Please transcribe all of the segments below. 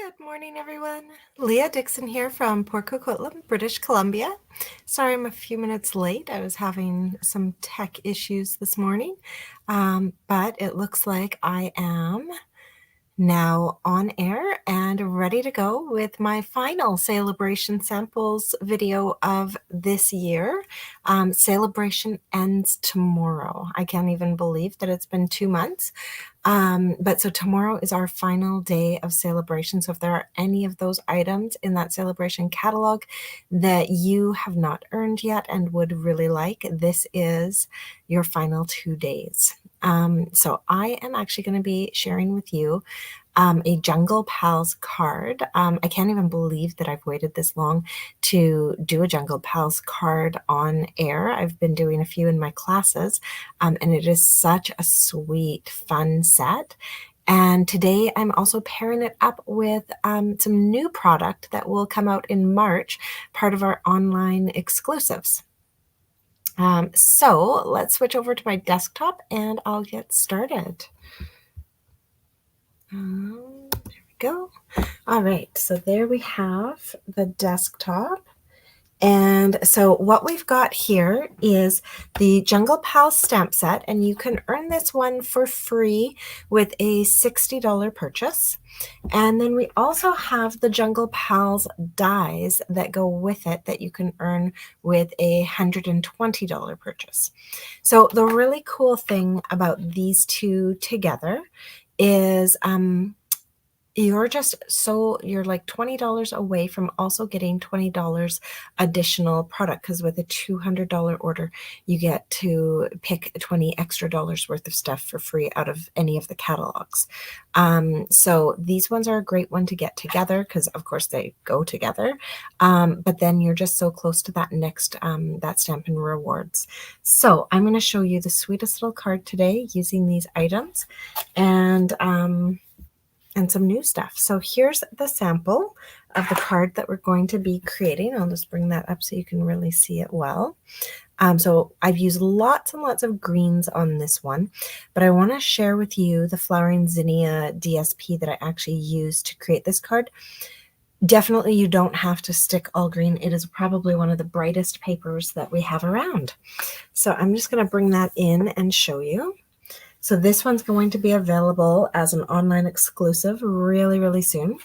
Good morning, everyone. Leah Dixon here from Port Coquitlam, British Columbia. Sorry I'm a few minutes late. I was having some tech issues this morning, but it looks like I am now on air and ready to go with my final Celebration Samples video of this year. Celebration ends tomorrow. I can't even believe that it's been 2 months. But so tomorrow is our final day of celebration. So if there are any of those items in that celebration catalog that you have not earned yet and would really like, this is your final 2 days. So I am actually going to be sharing with you a Jungle Pals card. I can't even believe that I've waited this long to do a Jungle Pals card on air. I've been doing a few in my classes, and it is such a sweet, fun set. And today I'm also pairing it up with some new product that will come out in March, part of our online exclusives. So let's switch over to my desktop and I'll get started. There we go. All right, so there we have the desktop. And so what we've got here is the Jungle Pals stamp set, and you can earn this one for free with a $60 purchase. And then we also have the Jungle Pals dies that go with it that you can earn with a $120 purchase. So the really cool thing about these two together is you're like $20 away from also getting $20 additional product, because with a $200 order you get to pick $20 extra worth of stuff for free out of any of the catalogs. So these ones are a great one to get together because of course they go together, but then you're just so close to that next that Stampin' Rewards. So I'm going to show you the sweetest little card today using these items and some new stuff. So here's the sample of the card that we're going to be creating. I'll just bring that up so you can really see it well. So I've used lots and lots of greens on this one, but I want to share with you the Flowering Zinnia DSP that I actually used to create this card. Definitely you don't have to stick all green. It is probably one of the brightest papers that we have around. So I'm just going to bring that in and show you. So this one's going to be available as an online exclusive really, really soon.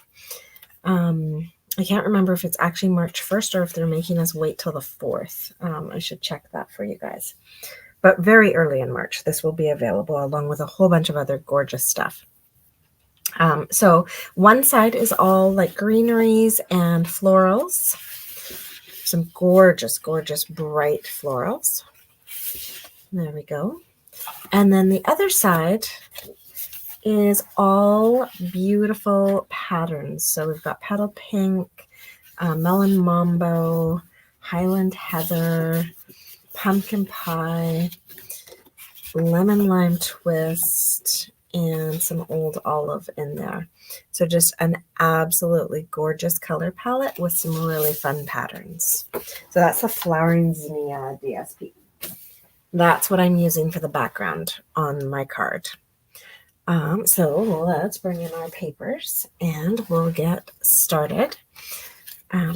I can't remember if it's actually March 1st or if they're making us wait till the 4th. I should check that for you guys. But very early in March, this will be available along with a whole bunch of other gorgeous stuff. So one side is all like greeneries and florals. Some gorgeous, gorgeous bright florals. There we go. And then the other side is all beautiful patterns. So we've got Petal Pink, Melon Mambo, Highland Heather, Pumpkin Pie, Lemon Lime Twist, and some Old Olive in there. So just an absolutely gorgeous color palette with some really fun patterns. So that's the Flowering Zinnia DSP. That's what I'm using for the background on my card. So let's bring in our papers and we'll get started.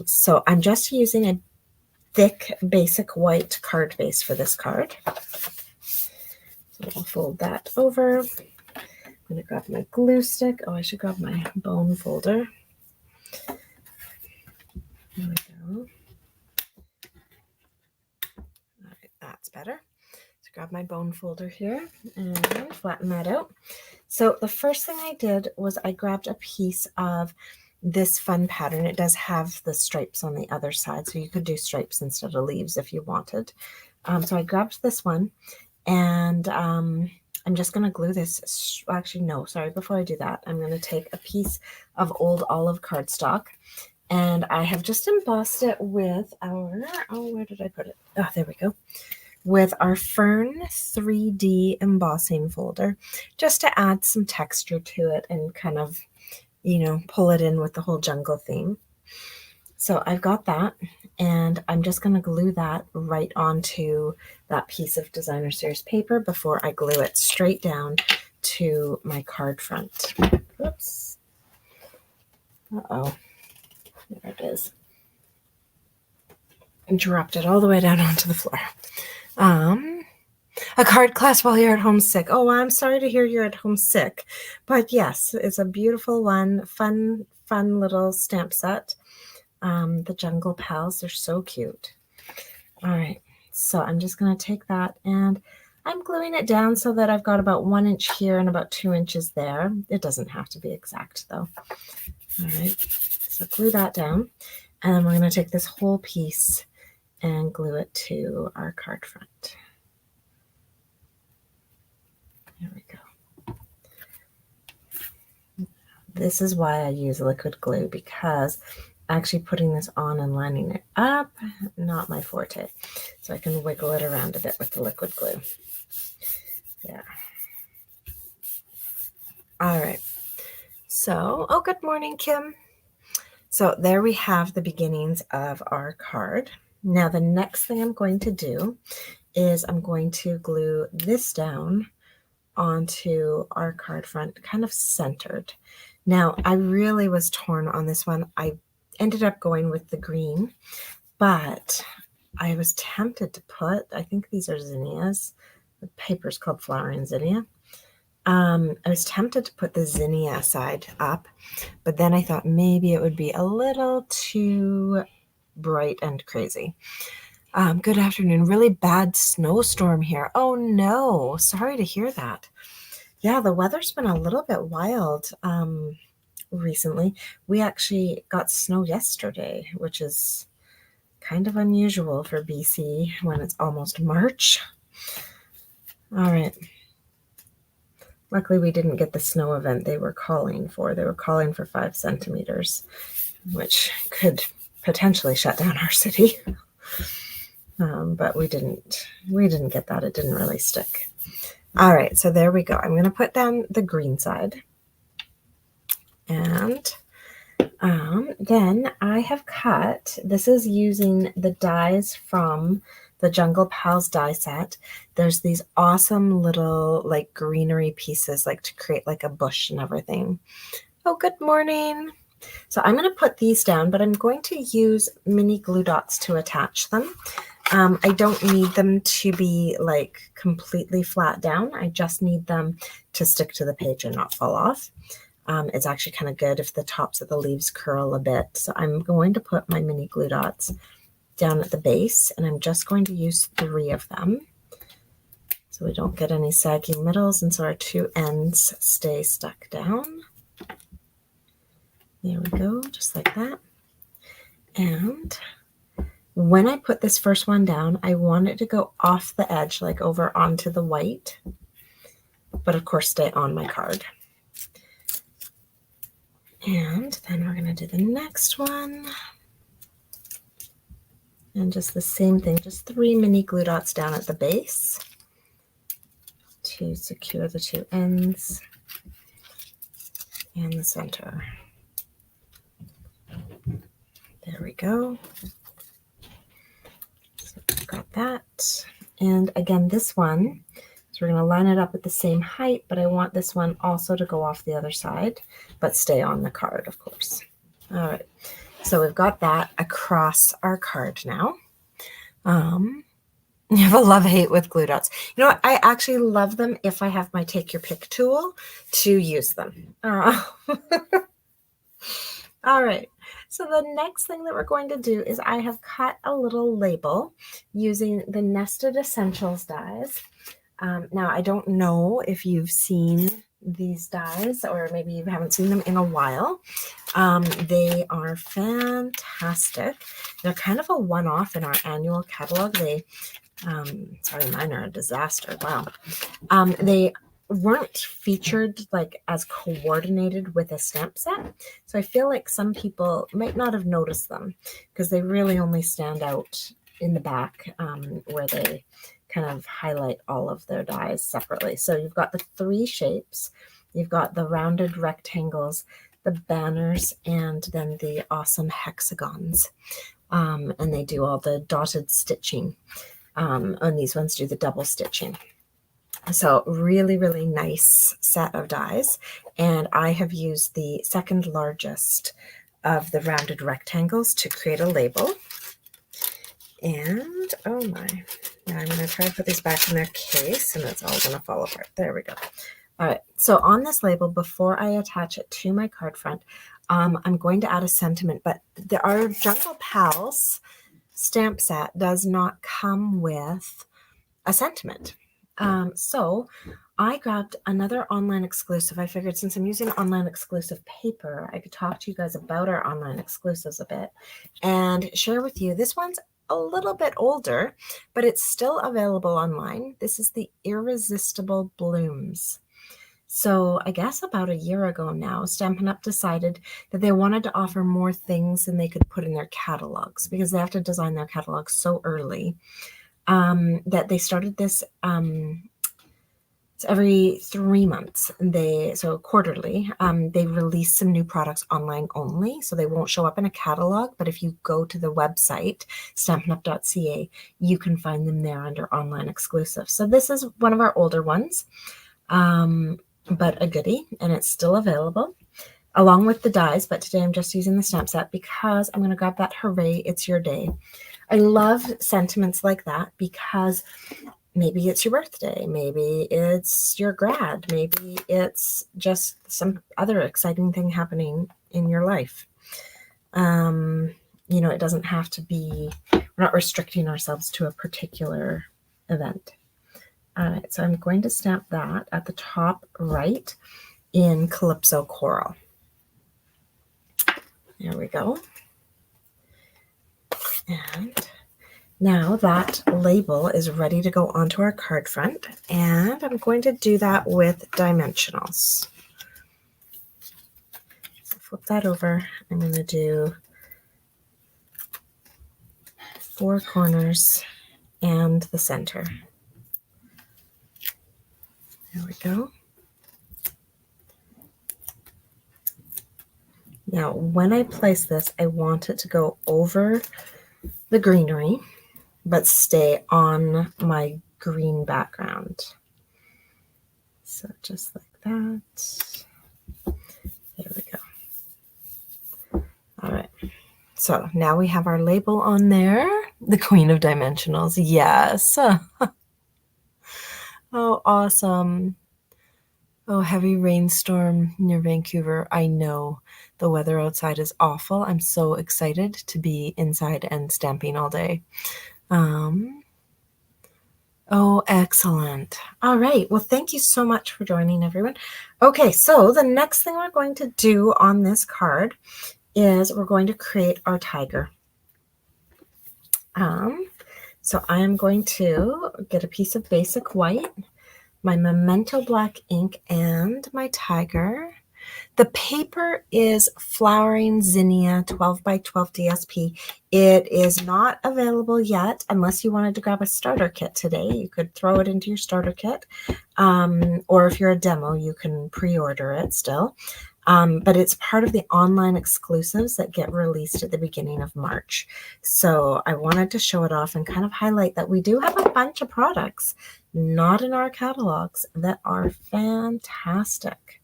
So I'm just using a thick basic white card base for this card. So I'll fold that over. I'm going to grab my glue stick. Oh, I should grab my bone folder. There we go. All right, that's better. Grab my bone folder here and flatten that out. So the first thing I did was I grabbed a piece of this fun pattern. It does have the stripes on the other side, so you could do stripes instead of leaves if you wanted. So I grabbed this one and I'm just going to glue this. Actually, no, sorry. Before I do that, I'm going to take a piece of Old Olive cardstock and I have just embossed it with our, where did I put it? Oh, there we go. With our Fern 3D embossing folder, just to add some texture to it and kind of, pull it in with the whole jungle theme. So I've got that, and I'm just going to glue that right onto that piece of Designer Series paper before I glue it straight down to my card front. Oops. Uh-oh, there it is. And dropped it all the way down onto the floor. A card class while you're at home sick. Oh, I'm sorry to hear you're at home sick. But yes, it's a beautiful one. Fun little stamp set. The Jungle Pals, they're so cute. All right, so I'm just going to take that and I'm gluing it down so that I've got about 1 inch here and about 2 inches there. It doesn't have to be exact though. All right, so glue that down. And then we're going to take this whole piece and glue it to our card front. There we go. This is why I use liquid glue, because actually putting this on and lining it up, not my forte. So I can wiggle it around a bit with the liquid glue. Yeah. All right. So, oh, good morning, Kim. So there we have the beginnings of our card. Now the next thing I'm going to do is I'm going to glue this down onto our card front, kind of centered. Now I really was torn on this one. I ended up going with the green, but I was tempted to put, I think these are zinnias. The paper's called Flowering Zinnia. I was tempted to put the zinnia side up, but then I thought maybe it would be a little too bright and crazy. Good afternoon. Really bad snowstorm here. Oh no, sorry to hear that. Yeah, the weather's been a little bit wild recently. We actually got snow yesterday, which is kind of unusual for BC when it's almost March. All right. Luckily, we didn't get the snow event they were calling for. They were calling for 5 centimeters, which could potentially shut down our city. But we didn't get that. It didn't really stick. All right, so there we go. I'm going to put down the green side. And then I have cut, this is using the dies from the Jungle Pals die set. There's these awesome little like greenery pieces, like to create like a bush and everything. Oh, good morning. So I'm going to put these down, but I'm going to use mini glue dots to attach them. I don't need them to be like completely flat down. I just need them to stick to the page and not fall off. It's actually kind of good if the tops of the leaves curl a bit. So I'm going to put my mini glue dots down at the base, and I'm just going to use 3 of them so we don't get any saggy middles, and so our 2 ends stay stuck down. There we go, just like that. And when I put this first one down, I want it to go off the edge, like over onto the white, but of course stay on my card. And then we're going to do the next one. And just the same thing, just 3 mini glue dots down at the base to secure the 2 ends and the center. There we go. So we've got that. And again, this one, so we're going to line it up at the same height, but I want this one also to go off the other side, but stay on the card, of course. All right. So we've got that across our card now. You have a love-hate with glue dots. You know what? I actually love them if I have my take your pick tool to use them. All right. So the next thing that we're going to do is I have cut a little label using the Nested Essentials dies. Now, I don't know if you've seen these dies, or maybe you haven't seen them in a while. They are fantastic. They're kind of a one-off in our annual catalog. They, sorry, mine are a disaster. Wow. They weren't featured like as coordinated with a stamp set. So I feel like some people might not have noticed them because they really only stand out in the back where they kind of highlight all of their dies separately. So you've got the 3 shapes, you've got the rounded rectangles, the banners, and then the awesome hexagons. And they do all the dotted stitching. And these ones do the double stitching. So really, really nice set of dies. And I have used the second largest of the rounded rectangles to create a label. And oh my, now I'm going to try to put these back in their case and it's all going to fall apart. There we go. All right, so on this label, before I attach it to my card front, I'm going to add a sentiment, but our Jungle Pals stamp set does not come with a sentiment. So I grabbed another online exclusive. I figured since I'm using online exclusive paper, I could talk to you guys about our online exclusives a bit and share with you. This one's a little bit older, but it's still available online. This is the Irresistible Blooms. So I guess about a year ago now, Stampin' Up! Decided that they wanted to offer more things than they could put in their catalogs because they have to design their catalogs so early that they started this every 3 months. So quarterly, they release some new products online only. So they won't show up in a catalog, but if you go to the website, stampinup.ca, you can find them there under online exclusive. So this is one of our older ones. But a goodie, and it's still available along with the dies. But today I'm just using the stamp set because I'm going to grab that Hooray, It's Your Day. I love sentiments like that because maybe it's your birthday, maybe it's your grad, maybe it's just some other exciting thing happening in your life. You know, it doesn't have to be, we're not restricting ourselves to a particular event. All right, so I'm going to stamp that at the top right in Calypso Coral. There we go. And now that label is ready to go onto our card front, and I'm going to do that with dimensionals. So flip that over. I'm going to do 4 corners and the center. There we go. Now, when I place this, I want it to go over the greenery, but stay on my green background. So just like that. There we go. All right. So now we have our label on there. The Queen of Dimensionals. Yes. Oh, awesome. Oh, heavy rainstorm near Vancouver. I know the weather outside is awful. I'm so excited to be inside and stamping all day. Oh, excellent. All right. Well, thank you so much for joining, everyone. Okay, so the next thing we're going to do on this card is we're going to create our tiger. So I am going to get a piece of basic white, my Memento black ink, and my tiger. The paper is Flowering Zinnia 12 by 12 DSP. It is not available yet unless you wanted to grab a starter kit today. You could throw it into your starter kit. Or if you're a demo, you can pre-order it still. But it's part of the online exclusives that get released at the beginning of March. So I wanted to show it off and kind of highlight that we do have a bunch of products not in our catalogs that are fantastic.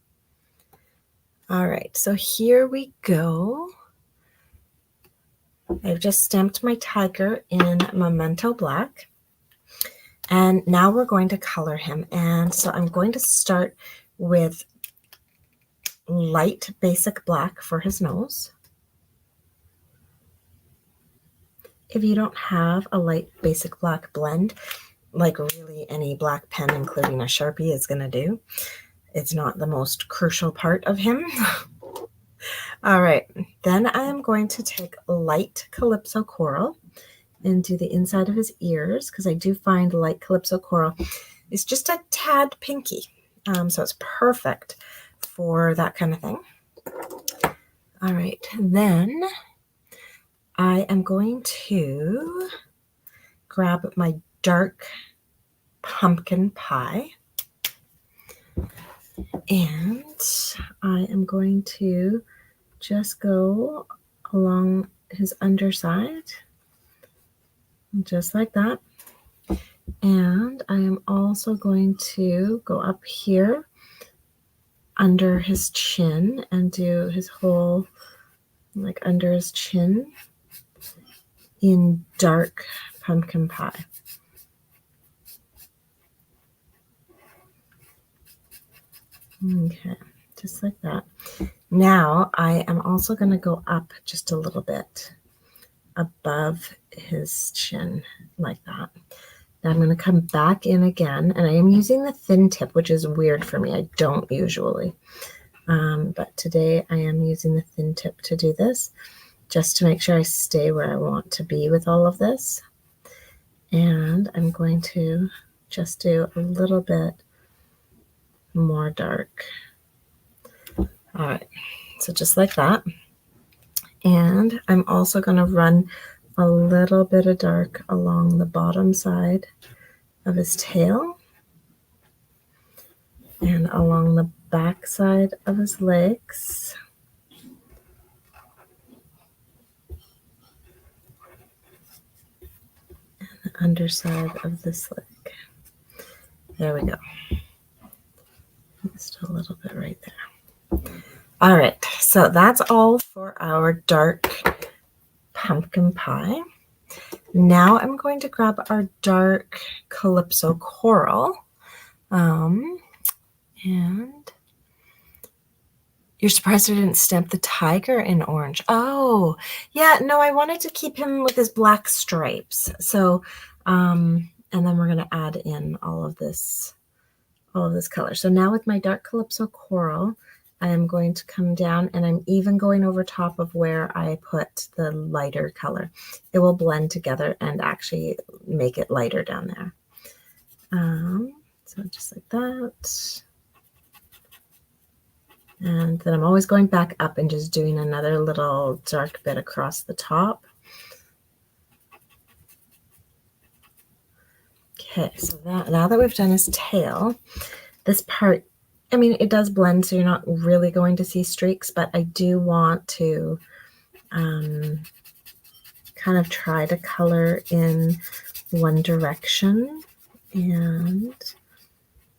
All right, so here we go. I've just stamped my tiger in Memento Black. And now we're going to color him. And so I'm going to start with light basic black for his nose. If you don't have a light basic black blend, like really any black pen, including a Sharpie, is going to do. It's not the most crucial part of him. All right, then I am going to take light Calypso Coral and do the inside of his ears, because I do find light Calypso Coral is just a tad pinky. So it's perfect for that kind of thing. All right, then I am going to grab my dark pumpkin pie, and I am going to just go along his underside, just like that. And I am also going to go up here under his chin and do his whole like under his chin in dark pumpkin pie. Okay, just like that. Now I am also going to go up just a little bit above his chin like that. Now I'm going to come back in again, and I am using the thin tip, which is weird for me. I don't usually, but today I am using the thin tip to do this, just to make sure I stay where I want to be with all of this. And I'm going to just do a little bit more dark. All right, so just like that. And I'm also going to run a little bit of dark along the bottom side of his tail and along the back side of his legs. And the underside of this leg. There we go. Just a little bit right there. All right, so that's all for our dark pumpkin pie. Now I'm going to grab our dark Calypso Coral. And you're surprised I didn't stamp the tiger in orange. Oh, yeah, no, I wanted to keep him with his black stripes. So, and then we're going to add in all of this color. So now with my dark Calypso Coral, I am going to come down, and I'm even going over top of where I put the lighter color. It will blend together and actually make it lighter down there. So just like that. And then I'm always going back up and just doing another little dark bit across the top. Okay, so now that we've done his tail, this part, I mean, it does blend, so you're not really going to see streaks, but I do want to kind of try to color in one direction, and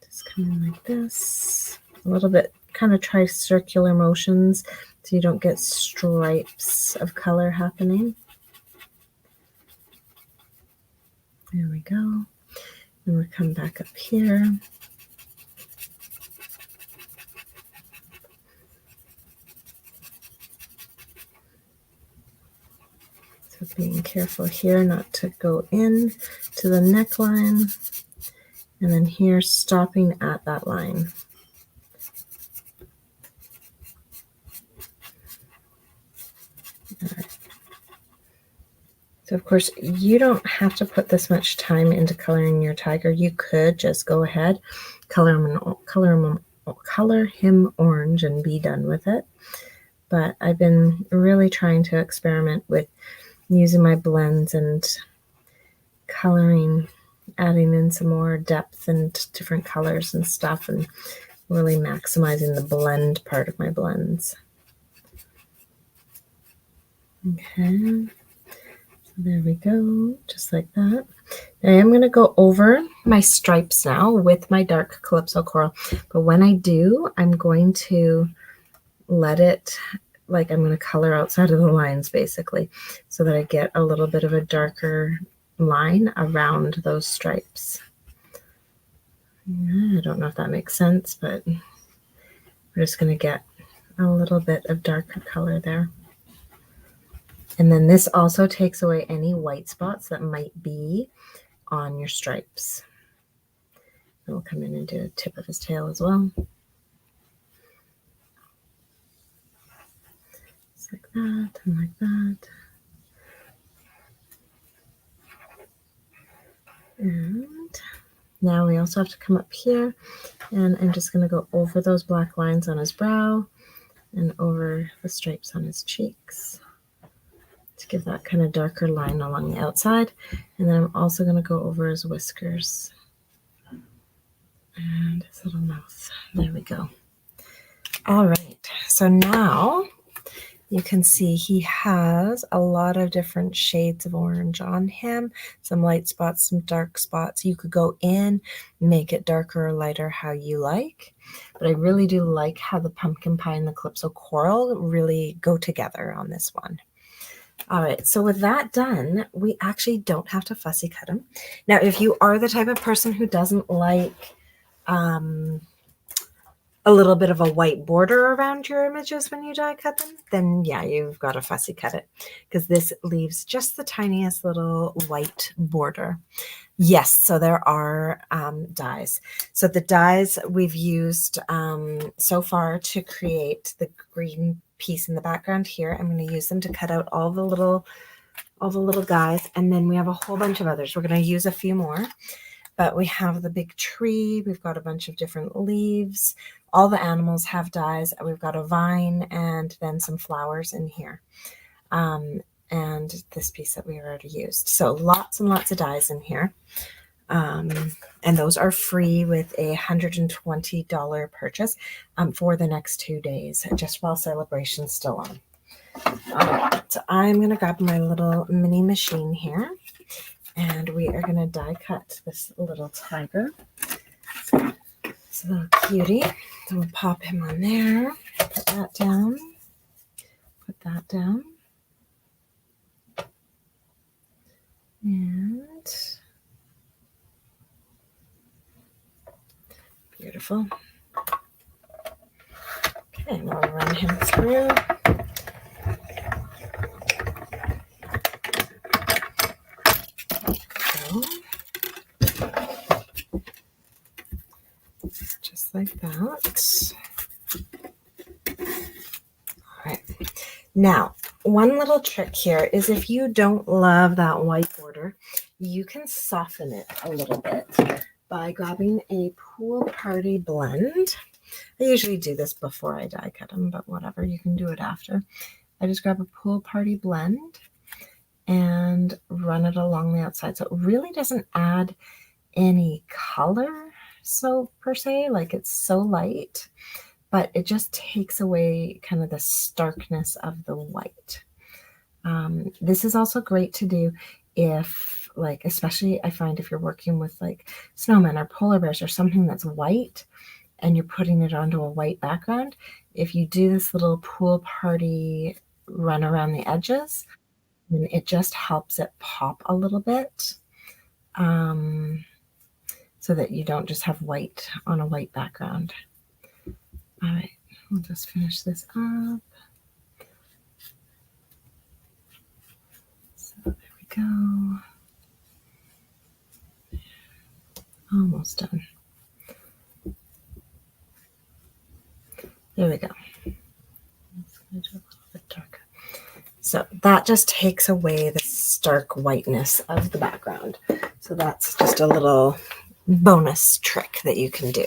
just come in like this, a little bit, kind of try circular motions so you don't get stripes of color happening. There we go. And we'll come back up here. So being careful here not to go in to the neckline, and then here stopping at that line. All right. So of course, you don't have to put this much time into coloring your tiger. You could just go ahead, color him orange and be done with it. But I've been really trying to experiment with using my blends and coloring, adding in some more depth and different colors and stuff, and really maximizing the blend part of my blends. Okay. There we go, just like that. I am going to go over my stripes now with my dark Calypso Coral, but when I do, I'm going to let it, like I'm going to color outside of the lines basically, so that I get a little bit of a darker line around those stripes. I don't know if that makes sense, but we're just going to get a little bit of darker color there. And then this also takes away any white spots that might be on your stripes. And we'll come in and do a tip of his tail as well. Just like that and like that. And now we also have to come up here, and I'm just going to go over those black lines on his brow and over the stripes on his cheeks to give that kind of darker line along the outside. And then I'm also going to go over his whiskers and his little mouth. There we go. All right, so now You can see he has a lot of different shades of orange on him, some light spots, some dark spots. You could go in, make it darker or lighter how you like, but I really do like how the pumpkin pie and the Calypso coral really go together on this one. All right, so with that done, we actually don't have to fussy cut them. Now, if you are the type of person who doesn't like a little bit of a white border around your images when you die cut them, then yeah, you've got to fussy cut it, because this leaves just the tiniest little white border. Yes, so there are dies. So the dies we've used so far to create the green piece in the background here, I'm going to use them to cut out all the little guys, and then we have a whole bunch of others. We're going to use a few more, but we have the big tree. We've got a bunch of different leaves. All the animals have dies. We've got a vine and then some flowers in here. And this piece that we already used. So lots and lots of dies in here. And those are free with a $120 purchase for the next 2 days, just while celebration's still on. All right, so I'm going to grab my little mini machine here, and we are going to die cut this little tiger. It's a little cutie. So we'll pop him on there, put that down, put that down. And beautiful. Okay, we'll run him through. Just like that. All right. Now, one little trick here is if you don't love that white border, you can soften it a little bit by grabbing a Pool Party blend. I usually do this before I die cut them, but whatever, you can do it after. I just grab a Pool Party blend and run it along the outside. So it really doesn't add any color, so per se, like it's so light, but it just takes away kind of the starkness of the white. This is also great to do if, like, especially I find if you're working with like snowmen or polar bears or something that's white and you're putting it onto a white background, if you do this little Pool Party run around the edges, then it just helps it pop a little bit, so that you don't just have white on a white background. All right, we'll just finish this up. So there we go. Almost done. There we go. Let's do a little bit darker. So that just takes away the stark whiteness of the background. So that's just a little bonus trick that you can do.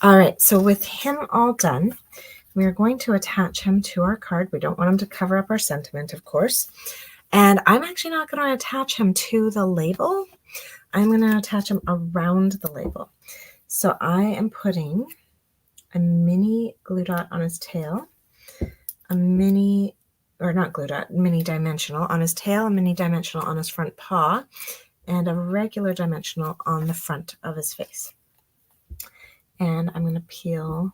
All right, so with him all done, we're going to attach him to our card. We don't want him to cover up our sentiment, of course. And I'm actually not going to attach him to the label. I'm going to attach him around the label. So I am putting a mini glue dot on his tail, a mini, or not glue dot, mini dimensional on his tail, a mini dimensional on his front paw, and a regular dimensional on the front of his face. And I'm going to peel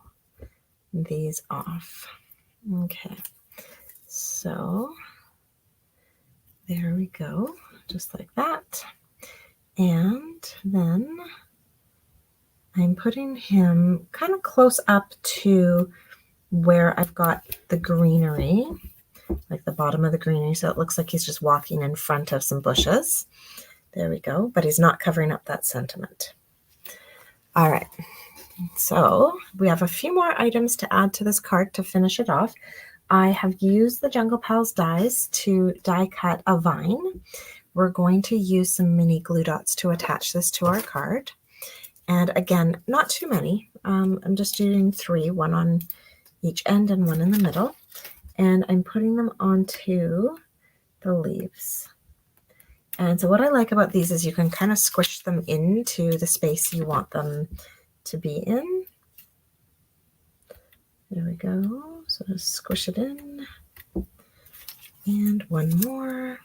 these off. Okay, so there we go, just like that. And then I'm putting him kind of close up to where I've got the greenery, like the bottom of the greenery, so it looks like he's just walking in front of some bushes. There we go, but he's not covering up that sentiment. All right, so we have a few more items to add to this card to finish it off. I have used the Jungle Pals dies to die cut a vine. We're going to use some mini glue dots to attach this to our card. And again, not too many. I'm just doing 3, one on each end and one in the middle. And I'm putting them onto the leaves. And so what I like about these is you can kind of squish them into the space you want them to be in. There we go. So just squish it in. And one more.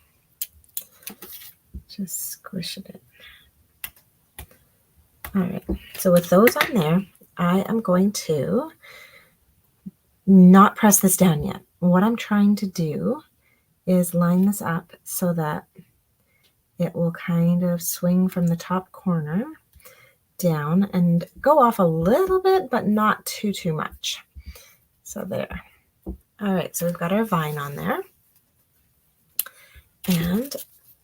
Just squish it in. All right, so with those on there, I am going to not press this down yet. What I'm trying to do is line this up so that it will kind of swing from the top corner down and go off a little bit, but not too much. So there. All right, so we've got our vine on there. And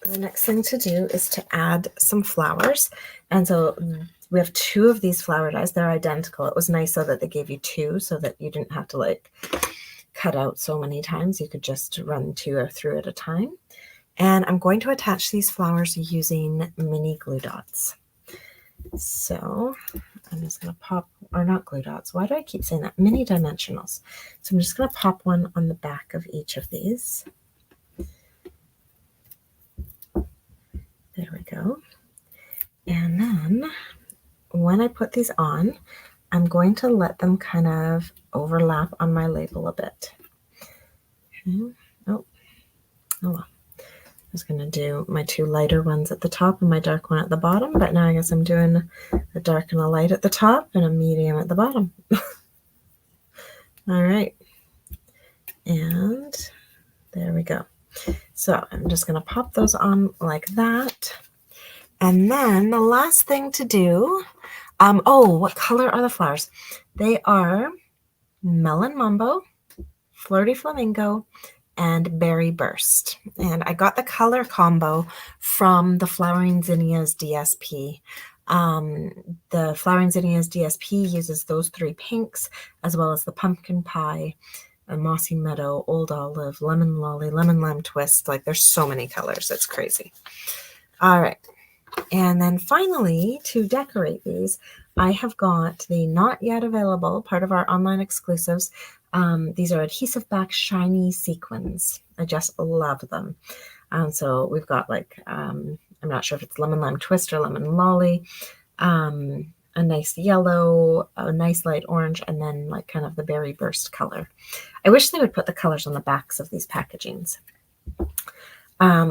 the next thing to do is to add some flowers. And so we have 2 of these flower dies. They're identical. It was nice so that they gave you 2 so that you didn't have to like cut out so many times. You could just run 2 or through at a time. And I'm going to attach these flowers using mini glue dots. So I'm just going to pop, or not glue dots. Why do I keep saying that? Mini dimensionals. So I'm just going to pop one on the back of each of these. There we go. And then when I put these on, I'm going to let them kind of overlap on my label a bit. Okay. Oh well. I was going to do my 2 lighter ones at the top and my dark one at the bottom, but now I guess I'm doing a dark and a light at the top and a medium at the bottom. All right. And there we go. So I'm just going to pop those on like that. And then the last thing to do, oh, what color are the flowers? They are Melon Mumbo, Flirty Flamingo, and Berry Burst. And I got the color combo from the Flowering Zinnias DSP. The Flowering Zinnias DSP uses those 3 pinks, as well as the Pumpkin Pie, a Mossy Meadow, Old Olive, Lemon Lolly, Lemon Lime Twist. Like there's so many colors. It's crazy. All right. And then finally, to decorate these, I have got the not yet available part of our online exclusives. These are adhesive back shiny sequins. I just love them. So we've got like, I'm not sure if it's Lemon Lime Twist or Lemon Lolly, a nice yellow, a nice light orange, and then like kind of the Berry Burst color. I wish they would put the colors on the backs of these packagings.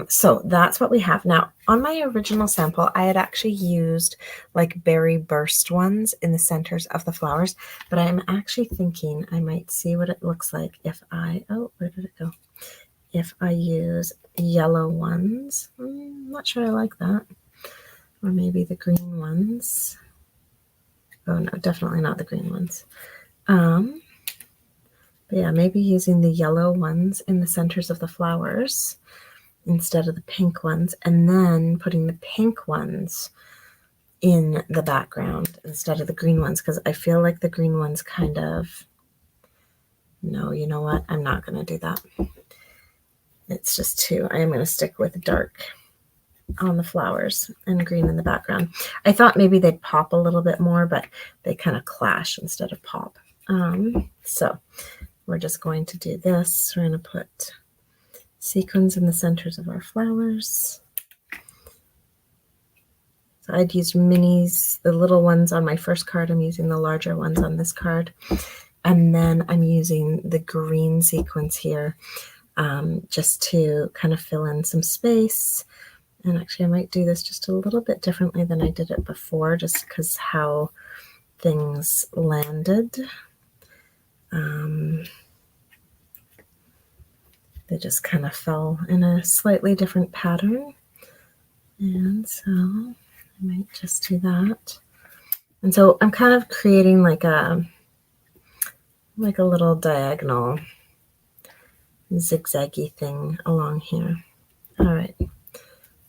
So that's what we have. Now, on my original sample, I had actually used like Berry Burst ones in the centers of the flowers, but I'm actually thinking I might see what it looks like if I, oh, where did it go? If I use yellow ones. I'm not sure I like that. Or maybe the green ones. Oh no, definitely not the green ones. But yeah, maybe using the yellow ones in the centers of the flowers instead of the pink ones, and then putting the pink ones in the background instead of the green ones, because I feel like the green ones kind of, no, you know what? I'm not going to do that. It's just too, I am going to stick with dark on the flowers and green in the background. I thought maybe they'd pop a little bit more, but they kind of clash instead of pop. So we're just going to do this. We're going to put sequins in the centers of our flowers. So I'd used minis, the little ones on my first card. I'm using the larger ones on this card. And then I'm using the green sequins here just to kind of fill in some space. And actually I might do this just a little bit differently than I did it before, just because how things landed. They just kind of fell in a slightly different pattern. And so I might just do that. And so I'm kind of creating like a little diagonal zigzaggy thing along here. All right.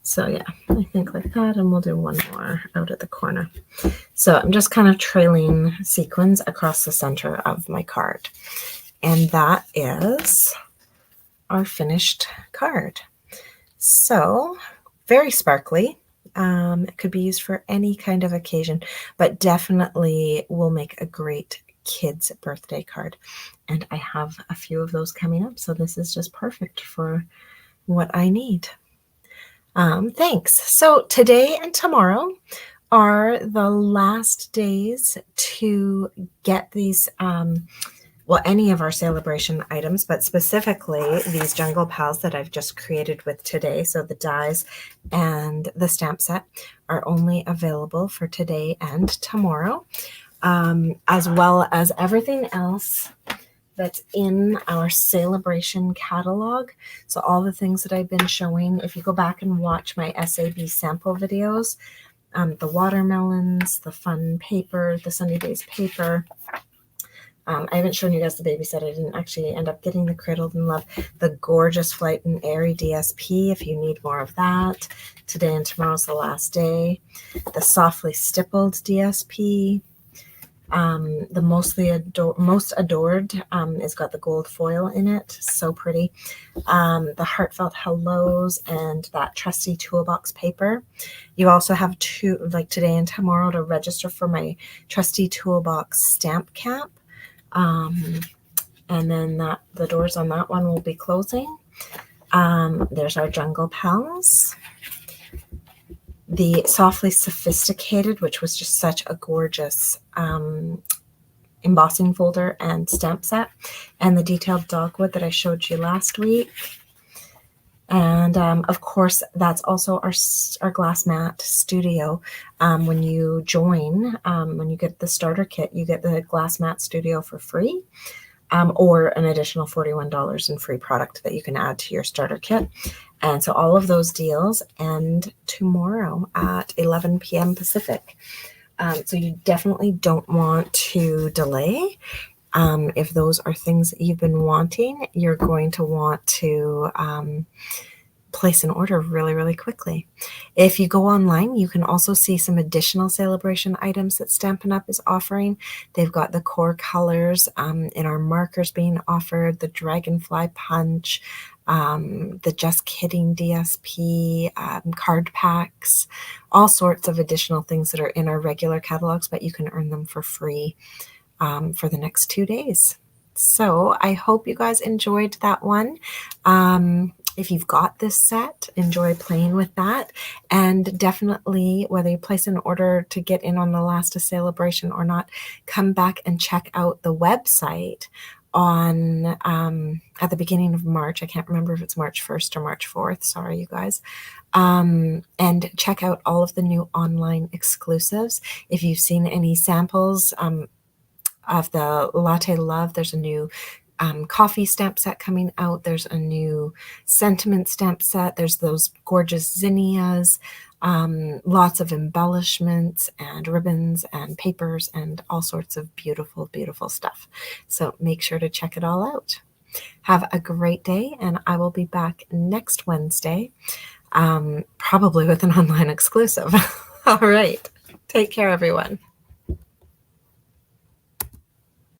So yeah, I think like that, and we'll do one more out at the corner. So I'm just kind of trailing sequins across the center of my card. And that is our finished card. So very sparkly. It could be used for any kind of occasion, but definitely will make a great kid's birthday card. And I have a few of those coming up, so this is just perfect for what I need. Thanks. So today and tomorrow are the last days to get these well, any of our celebration items, but specifically these Jungle Pals that I've just created with today. So the dies and the stamp set are only available for today and tomorrow, as well as everything else that's in our celebration catalog. So all the things that I've been showing, if you go back and watch my SAB sample videos, the watermelons, the fun paper, the Sunny Days paper. I haven't shown you guys the baby set. I didn't actually end up getting the Cradled in Love. The gorgeous Flight and Airy DSP, if you need more of that. Today and tomorrow's the last day. The Softly Stippled DSP. The Most Adored has got the gold foil in it. So pretty. The Heartfelt Hellos and that trusty toolbox paper. You also have like today and tomorrow, to register for my trusty toolbox stamp camp. And then the doors on that one will be closing. There's our Jungle Pals. The Softly Sophisticated, which was just such a gorgeous embossing folder and stamp set, and the Detailed Dogwood that I showed you last week. And of course, that's also our glass mat studio. When you join, when you get the starter kit, you get the glass mat studio for free, or an additional $41 in free product that you can add to your starter kit. And so all of those deals end tomorrow at 11 p.m. Pacific. So you definitely don't want to delay. If those are things that you've been wanting, you're going to want to place an order really, really quickly. If you go online, you can also see some additional celebration items that Stampin' Up! Is offering. They've got the core colors in our markers being offered, the Dragonfly Punch, the Just Kidding DSP, card packs, all sorts of additional things that are in our regular catalogs, but you can earn them for free for the next 2 days. So I hope you guys enjoyed that one. If you've got this set, enjoy playing with that. And definitely, whether you place an order to get in on the last celebration or not, come back and check out the website on at the beginning of March. I can't remember if it's March 1st or March 4th. Sorry, you guys. And check out all of the new online exclusives. If you've seen any samples of the Latte Love, there's a new coffee stamp set coming out. There's a new sentiment stamp set. There's those gorgeous zinnias, lots of embellishments and ribbons and papers and all sorts of beautiful, beautiful stuff. So make sure to check it all out. Have a great day, and I will be back next Wednesday, probably with an online exclusive. All right. Take care, everyone.